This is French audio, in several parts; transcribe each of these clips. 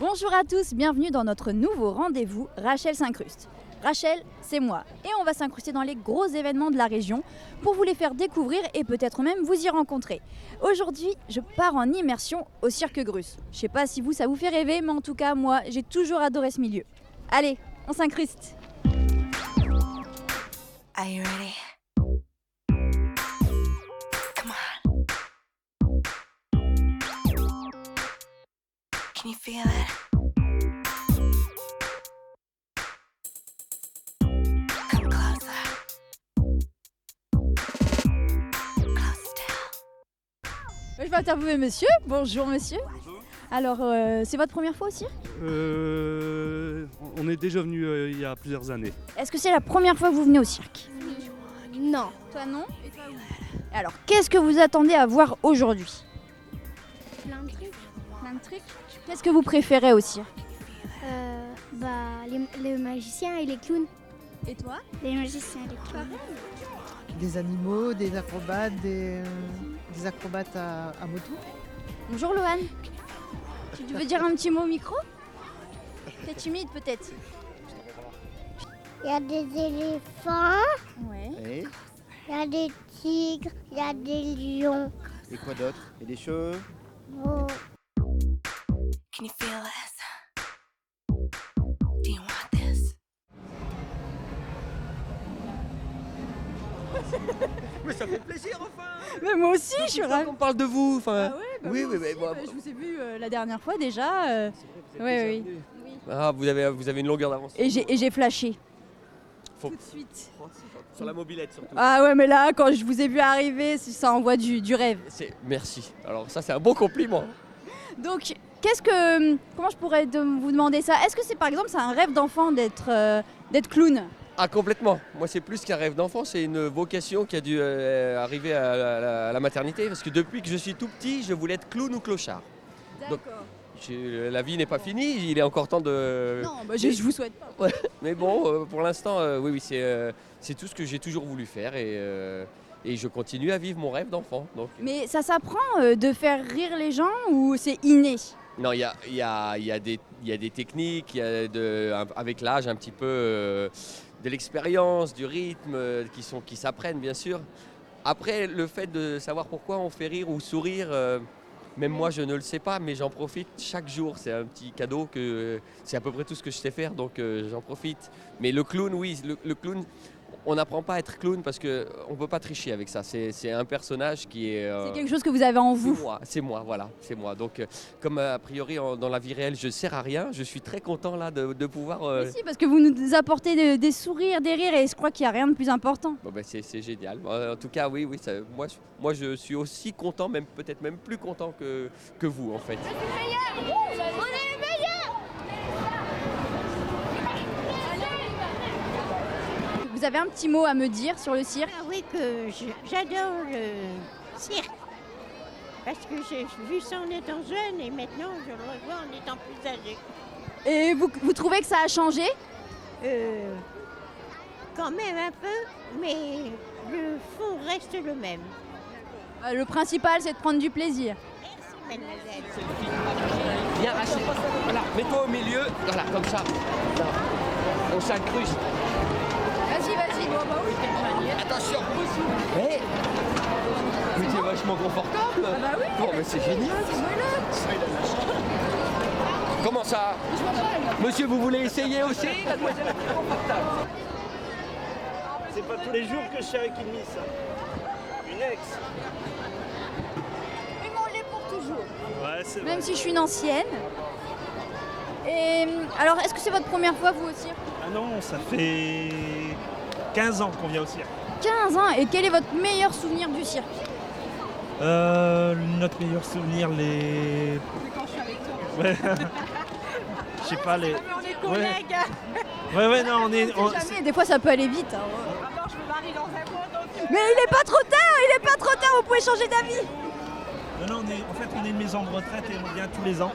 Bonjour à tous, bienvenue dans notre nouveau rendez-vous Rachel s'incruste. Rachel, c'est moi et on va s'incruster dans les gros événements de la région pour vous les faire découvrir et peut-être même vous y rencontrer. Aujourd'hui, je pars en immersion au Cirque Grus. Je sais pas si vous, ça vous fait rêver, mais en tout cas, moi, j'ai toujours adoré ce milieu. Allez, on s'incruste. Are you ready? Come on. Can you feel it? Come closer. Close still. Je vais interviewer monsieur. Bonjour monsieur. Bonjour. Alors, c'est votre première fois au cirque ? On est déjà venu il y a plusieurs années. Est-ce que c'est la première fois que vous venez au cirque ? Non. Toi non ? Et toi oui. Alors, qu'est-ce que vous attendez à voir aujourd'hui ? Plein de trucs. Plein de trucs. Qu'est-ce que vous préférez au cirque ? Les magiciens et les clowns. Et toi ? Les magiciens et les clowns. Des animaux, des acrobates, des acrobates à moto. Bonjour Lohan. Tu veux dire un petit mot au micro ? T'es timide peut-être ? Il y a des éléphants, Ouais. Et, il y a des tigres, il y a des lions. et quoi d'autre? Et des cheveux? Oh. Can you feel this? Do you want this? Mais ça fait plaisir enfin! Mais moi aussi, je suis ravie. On parle de vous, enfin. Ah ouais, oui, moi oui, aussi, mais bon, je vous ai vu la dernière fois déjà. Oui. Ah, vous avez une longueur d'avance. Et j'ai flashé. Faut- Tout de suite. Sur la mobilette surtout. Ah ouais, mais là, quand je vous ai vu arriver, ça envoie du rêve. Merci. Alors ça c'est un bon compliment. Donc, comment je pourrais vous demander ça ? Est-ce que c'est par exemple, c'est un rêve d'enfant d'être clown ? Ah complètement. Moi c'est plus qu'un rêve d'enfant, c'est une vocation qui a dû arriver à la maternité. Parce que depuis que je suis tout petit, je voulais être clown ou clochard. Donc, La vie n'est pas finie, il est encore temps de... Non, je vous souhaite pas. Mais bon, pour l'instant, oui, c'est tout ce que j'ai toujours voulu faire et je continue à vivre mon rêve d'enfant. Donc. Mais ça s'apprend de faire rire les gens ou c'est inné ? Non, il y a des techniques, avec l'âge un petit peu de l'expérience, du rythme, qui s'apprennent bien sûr. Après, le fait de savoir pourquoi on fait rire ou sourire, même moi je ne le sais pas, mais j'en profite chaque jour. C'est un petit cadeau, c'est à peu près tout ce que je sais faire, donc j'en profite. Mais le clown, oui, le clown, on n'apprend pas à être clown parce qu'on ne peut pas tricher avec ça. C'est un personnage qui est... C'est quelque chose que vous avez en vous. C'est moi, voilà, c'est moi. Donc, comme a priori dans la vie réelle, je ne sers à rien, je suis très content là de pouvoir... Mais si, parce que vous nous apportez des sourires, des rires, et je crois qu'il n'y a rien de plus important. Bon, c'est génial. En tout cas, oui, moi je suis aussi content, peut-être même plus content que vous en fait. Vous avez un petit mot à me dire sur le cirque ? Ah oui, que j'adore le cirque. Parce que j'ai vu ça en étant jeune et maintenant je le revois en étant plus âgée. Et vous trouvez que ça a changé ? Quand même un peu, mais le fond reste le même. Le principal, c'est de prendre du plaisir. Merci mademoiselle. Viens Rachel, voilà, mets-toi au milieu, voilà, comme ça. Là. On s'incruste. Vas-y. Attention. Hey. Mais t'es vachement confortable. Bah oui. Bon, mais c'est génial. Comment ça? Monsieur, vous voulez essayer aussi? Mademoiselle, elle est confortable. C'est pas tous les jours que je suis avec une miss. Une ex. Mais on l'est pour toujours. Ouais, c'est vrai. Même si je suis une ancienne. Et alors, est-ce que c'est votre première fois, vous aussi ? Ah non, ça fait 15 ans qu'on vient au cirque. 15 ans. Et quel est votre meilleur souvenir du cirque ? Notre meilleur souvenir, les... Quand je suis avec toi. Ouais. Je sais pas, les... On est collègues. Ouais, non, on est... Jamais, des fois ça peut aller vite. Hein. D'abord, je me marie dans un mois, donc... Mais il est pas trop tard, vous pouvez changer d'avis. Non, on est une maison de retraite et on vient tous les ans.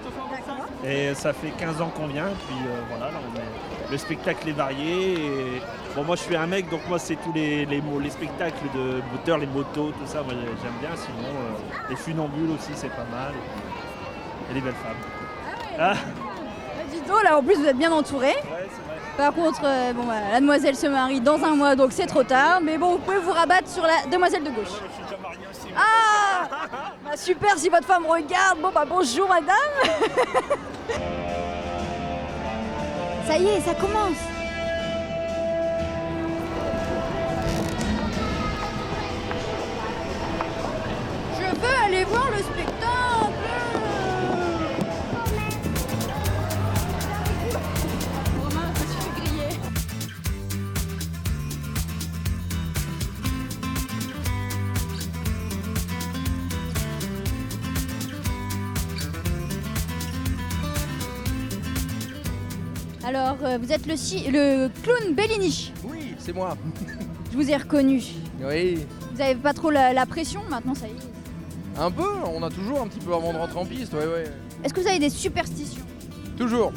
Et ça fait 15 ans qu'on vient, et puis voilà, là, le spectacle est varié. Et... Bon, moi je suis un mec, donc moi c'est tous les spectacles de moteurs, les motos, tout ça, moi j'aime bien. Sinon, les funambules aussi, c'est pas mal. Et les belles femmes. photos. Là, en plus, vous êtes bien entourés. Ouais, c'est vrai. Par contre, la demoiselle se marie dans un mois, donc c'est trop tard. Mais bon, vous pouvez vous rabattre sur la demoiselle de gauche. Je suis déjà marié aussi. Ah bah super, si votre femme regarde. Bon, bah bonjour, madame. Ça y est, ça commence. Je veux aller voir le spectacle. Romain, je me suis fait griller. Alors, vous êtes le clown Bellini. Oui, c'est moi. Je vous ai reconnu. Oui, Vous avez pas trop la pression maintenant, ça y est. un peu, on a toujours un petit peu avant de rentrer en piste, ouais. Est-ce que vous avez des superstitions? Toujours.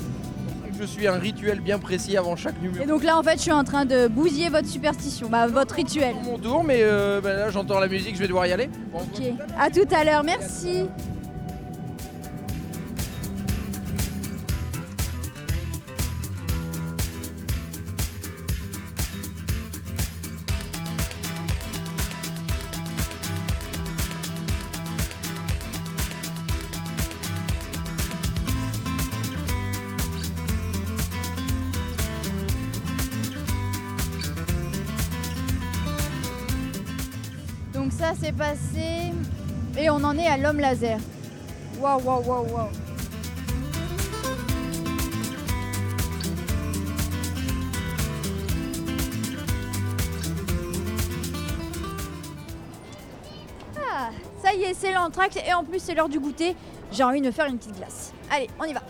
Je suis un rituel bien précis avant chaque numéro. Et donc là, en fait, je suis en train de bousiller votre superstition, votre rituel. Mon tour, mais là j'entends la musique, je vais devoir y aller. Bon, Ok, à tout à l'heure, merci. Donc ça c'est passé et on en est à l'homme laser. Waouh, waouh, waouh, waouh. Ah, ça y est, c'est l'entracte et en plus c'est l'heure du goûter. J'ai envie de me faire une petite glace. Allez, on y va.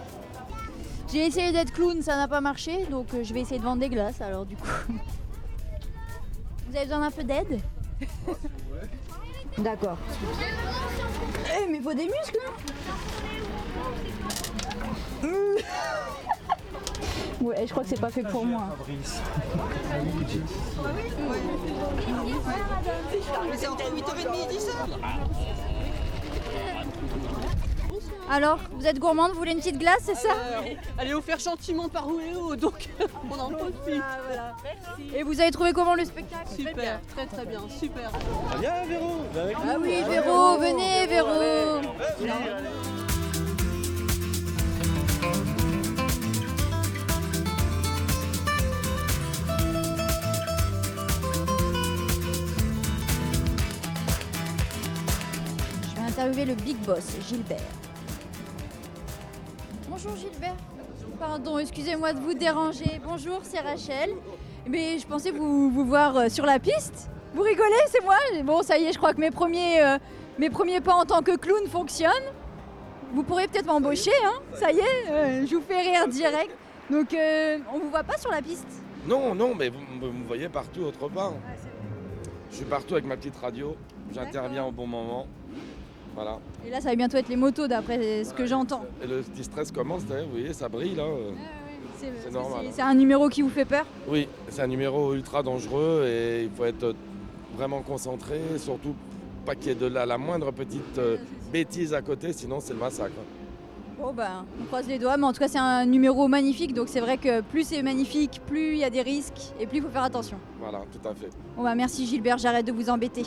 J'ai essayé d'être clown, ça n'a pas marché, donc je vais essayer de vendre des glaces alors du coup. Vous avez besoin d'un peu d'aide? D'accord. Eh, mais faut des muscles, hein. Ouais, je crois que c'est pas fait pour moi. Alors, vous êtes gourmande, vous voulez une petite glace, c'est ça? Elle est offerte gentiment par Ouéo, donc on en profite. Ah, voilà. Et vous avez trouvé comment le spectacle? Super, très très bien, super. Viens Véro, viens avec Ah oui, Véro, venez Véro. Je vais interviewer le big boss, Gilbert. Bonjour Gilbert. Pardon, excusez-moi de vous déranger. Bonjour, c'est Rachel. Mais je pensais vous voir sur la piste. Vous rigolez, c'est moi? Bon, ça y est, je crois que mes premiers pas en tant que clown fonctionnent. Vous pourrez peut-être m'embaucher, hein? Ça y est, je vous fais rire direct. Donc, on vous voit pas sur la piste? Non, mais vous me voyez partout autre part. Je suis partout avec ma petite radio, j'interviens au bon moment. Voilà. Et là, ça va bientôt être les motos d'après ce que j'entends. Et le petit stress commence, d'ailleurs, vous voyez, ça brille là. C'est normal. C'est un numéro qui vous fait peur? Oui, c'est un numéro ultra dangereux et il faut être vraiment concentré, surtout pas qu'il y ait de la moindre petite bêtise à côté, sinon c'est le massacre. Bon ben, on croise les doigts, mais en tout cas c'est un numéro magnifique, donc c'est vrai que plus c'est magnifique, plus il y a des risques et plus il faut faire attention. Voilà, tout à fait. Bon bah merci Gilbert, j'arrête de vous embêter.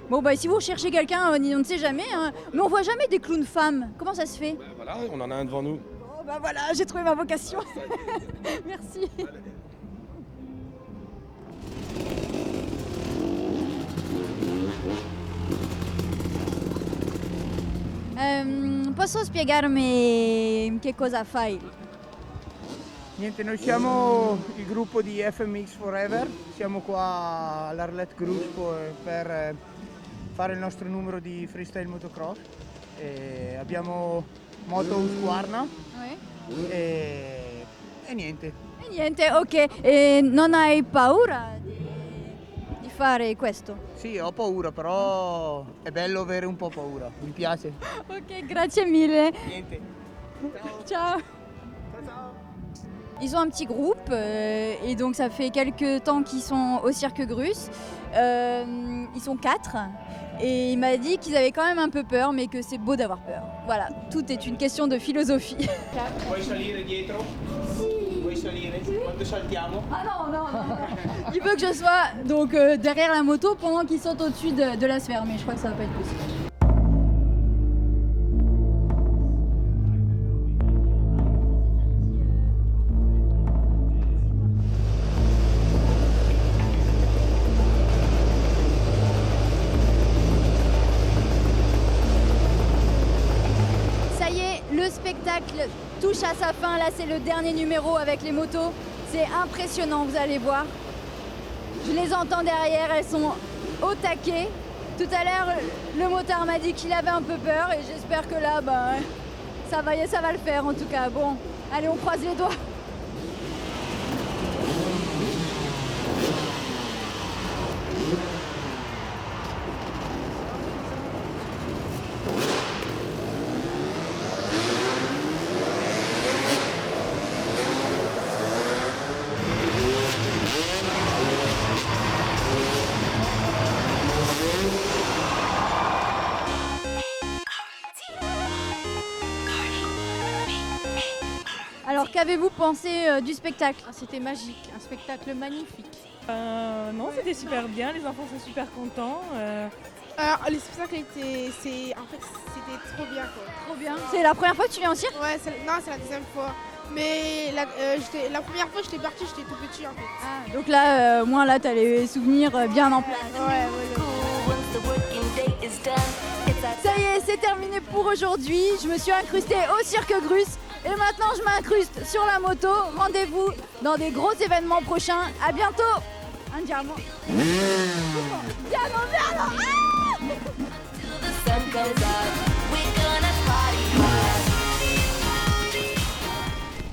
Bon bah si vous recherchez quelqu'un, on ne sait jamais, hein, mais on voit jamais des clowns femmes. Comment ça se fait? Ben voilà, on en a un devant nous. Oh bah voilà, j'ai trouvé ma vocation. Merci. Posso spiegarmi che cosa fai? Niente, noi siamo il gruppo di FMX Forever, siamo qua all'Arlette Group per fare il nostro numero di freestyle motocross. E abbiamo moto Husqvarna e niente. E niente, ok. E non hai paura di fare questo? Sì, ho paura, però è bello avere un po' paura, mi piace. Ok, grazie mille. Niente. Ciao. Ils ont un petit groupe et donc ça fait quelques temps qu'ils sont au Cirque Grus. Ils sont 4 Et il m'a dit qu'ils avaient quand même un peu peur, mais que c'est beau d'avoir peur. Voilà, tout est une question de philosophie. Vuoi salire dietro? Vuoi salire? Quando saltiamo? Ah non. Il veut que je sois donc derrière la moto pendant qu'il saute au-dessus de la sphère, mais je crois que ça va pas être possible. Ça y est, le spectacle touche à sa fin. Là, c'est le dernier numéro avec les motos. C'est impressionnant, vous allez voir. Je les entends derrière, elles sont au taquet. Tout à l'heure, le motard m'a dit qu'il avait un peu peur et j'espère que là, ça va le faire en tout cas. Bon, allez, on croise les doigts. Alors, qu'avez-vous pensé du spectacle? C'était magique, un spectacle magnifique. Non, c'était super bien, les enfants sont super contents. Alors, les spectacles c'était trop bien quoi. Trop bien. C'est la première fois que tu viens au cirque? Ouais, c'est la deuxième fois. Mais la première fois j'étais partie, j'étais tout petit en fait. Ah, donc là, moins là, t'as les souvenirs bien en place. Ouais. Ça y est, c'est terminé pour aujourd'hui. Je me suis incrustée au Cirque Grus. Et maintenant, je m'incruste sur la moto. Rendez-vous dans des gros événements prochains. À bientôt. Andiamo. Andiamo. Ah